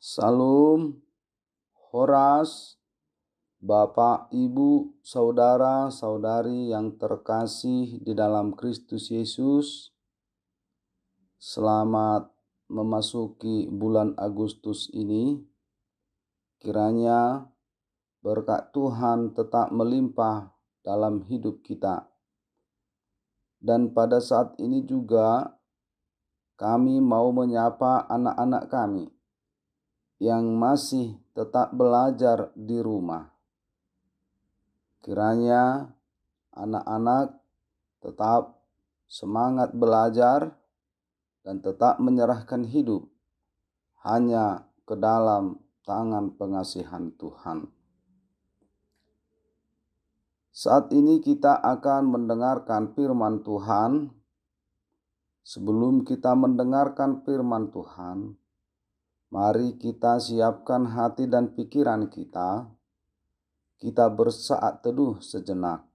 Salam, Horas, Bapak, Ibu, saudara-saudari yang terkasih di dalam Kristus Yesus. Selamat memasuki bulan Agustus ini. Kiranya berkat Tuhan tetap melimpah dalam hidup kita. Dan pada saat ini juga kami mau menyapa anak-anak kami yang masih tetap belajar di rumah. Kiranya anak-anak tetap semangat belajar dan tetap menyerahkan hidup hanya ke dalam tangan pengasihan Tuhan. Saat ini kita akan mendengarkan firman Tuhan. Sebelum kita mendengarkan firman Tuhan, mari kita siapkan hati dan pikiran kita. Kita bersaat teduh sejenak.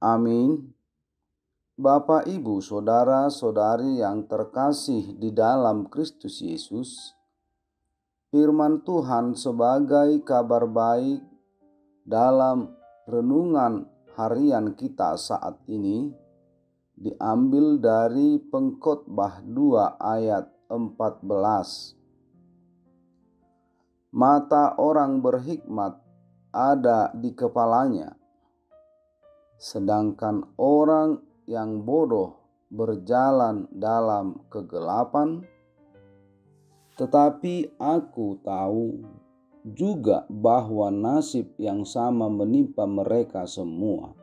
Amin. Bapak, Ibu, saudara-saudari yang terkasih di dalam Kristus Yesus, firman Tuhan sebagai kabar baik dalam renungan harian kita saat ini diambil dari Pengkhotbah 2 ayat 14. Mata orang berhikmat ada di kepalanya, sedangkan orang yang bodoh berjalan dalam kegelapan. Tetapi aku tahu juga bahwa nasib yang sama menimpa mereka semua.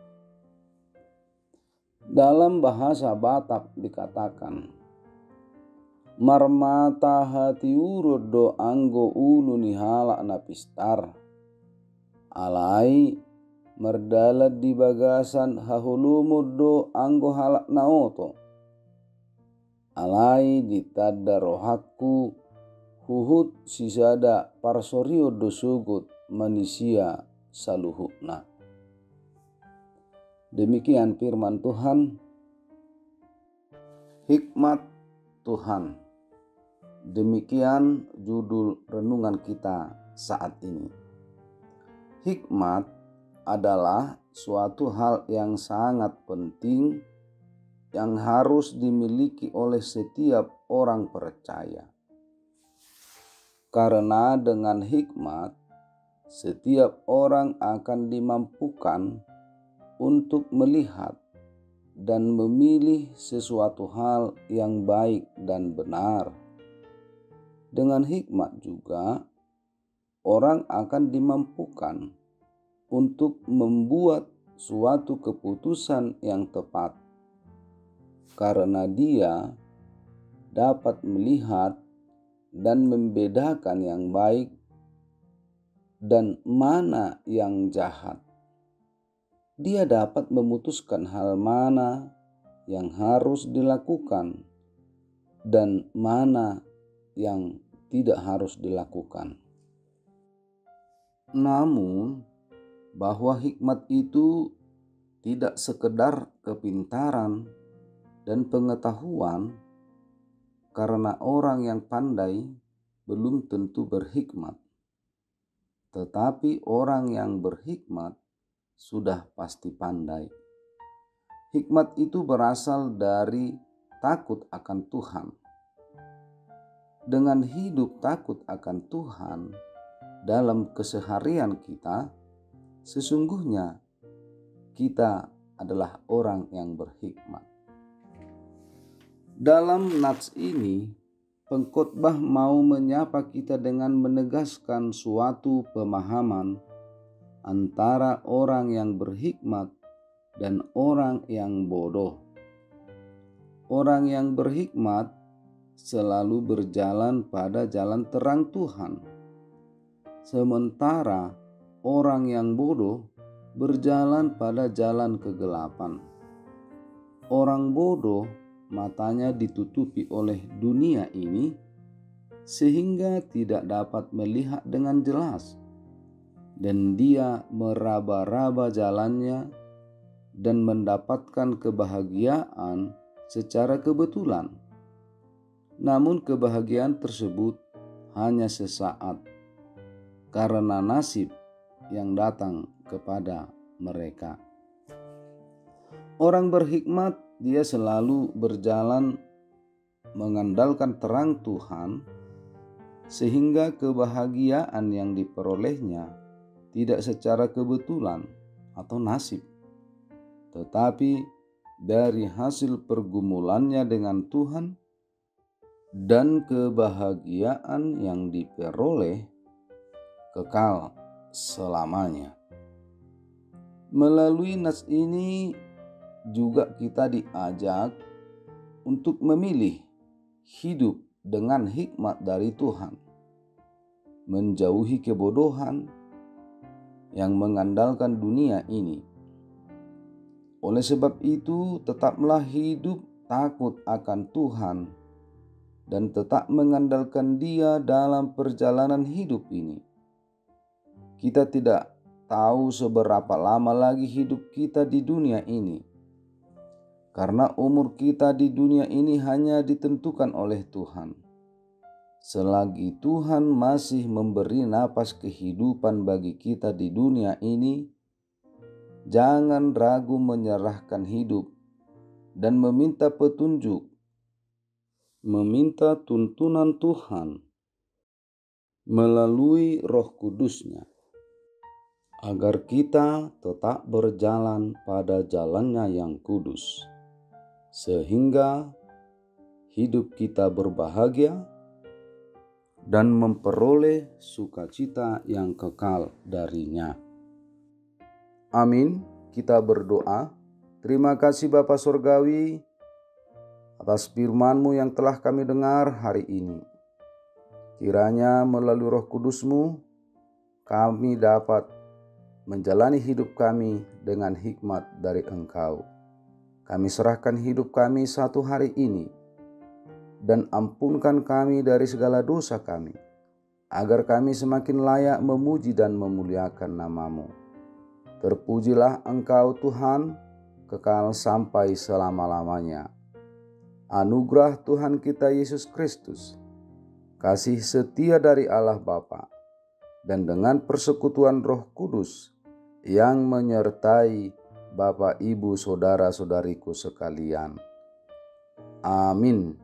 Dalam bahasa Batak dikatakan, marmata hati urut do anggo ulu nihala napistar, alai merdalat di bagasan hahulumud do anggo halak naoto, alai ditadda rohakku huhut sisada parsorio do sugut manusia saluhukna. Demikian firman Tuhan. Hikmat Tuhan. Demikian judul renungan kita saat ini. Hikmat adalah suatu hal yang sangat penting yang harus dimiliki oleh setiap orang percaya. Karena dengan hikmat, setiap orang akan dimampukan untuk melihat dan memilih sesuatu hal yang baik dan benar. Dengan hikmat juga, orang akan dimampukan untuk membuat suatu keputusan yang tepat, karena dia dapat melihat dan membedakan yang baik dan mana yang jahat. Dia dapat memutuskan hal mana yang harus dilakukan dan mana yang tidak harus dilakukan. Namun, bahwa hikmat itu tidak sekedar kepintaran dan pengetahuan, karena orang yang pandai belum tentu berhikmat. Tetapi orang yang berhikmat sudah pasti pandai. Hikmat itu berasal dari takut akan Tuhan. Dengan hidup takut akan Tuhan dalam keseharian kita, sesungguhnya kita adalah orang yang berhikmat. Dalam nats ini, pengkhotbah mau menyapa kita dengan menegaskan suatu pemahaman antara orang yang berhikmat dan orang yang bodoh. Orang yang berhikmat selalu berjalan pada jalan terang Tuhan, sementara orang yang bodoh berjalan pada jalan kegelapan. Orang bodoh matanya ditutupi oleh dunia ini sehingga tidak dapat melihat dengan jelas, dan dia meraba-raba jalannya dan mendapatkan kebahagiaan secara kebetulan. Namun kebahagiaan tersebut hanya sesaat karena nasib yang datang kepada mereka. Orang berhikmat, dia selalu berjalan mengandalkan terang Tuhan, sehingga kebahagiaan yang diperolehnya tidak secara kebetulan atau nasib, tetapi dari hasil pergumulannya dengan Tuhan dan kebahagiaan yang diperoleh kekal selamanya. Melalui nas ini juga kita diajak untuk memilih hidup dengan hikmat dari Tuhan, menjauhi kebodohan yang mengandalkan dunia ini. Oleh sebab itu, tetaplah hidup takut akan Tuhan dan tetap mengandalkan Dia dalam perjalanan hidup ini. Kita tidak tahu seberapa lama lagi hidup kita di dunia ini, karena umur kita di dunia ini hanya ditentukan oleh Tuhan. Selagi Tuhan masih memberi napas kehidupan bagi kita di dunia ini, jangan ragu menyerahkan hidup dan meminta petunjuk, meminta tuntunan Tuhan melalui Roh Kudus-Nya, agar kita tetap berjalan pada jalannya yang kudus, sehingga hidup kita berbahagia dan memperoleh sukacita yang kekal darinya. Amin. Kita berdoa. Terima kasih Bapa Surgawi atas firman-Mu yang telah kami dengar hari ini. Kiranya melalui Roh Kudus-Mu kami dapat menjalani hidup kami dengan hikmat dari Engkau. Kami serahkan hidup kami satu hari ini, dan ampunkan kami dari segala dosa kami, agar kami semakin layak memuji dan memuliakan nama-Mu. Terpujilah Engkau Tuhan, kekal sampai selama-lamanya. Anugerah Tuhan kita Yesus Kristus, kasih setia dari Allah Bapa, dan dengan persekutuan Roh Kudus yang menyertai Bapak, Ibu, Saudara-saudariku sekalian. Amin.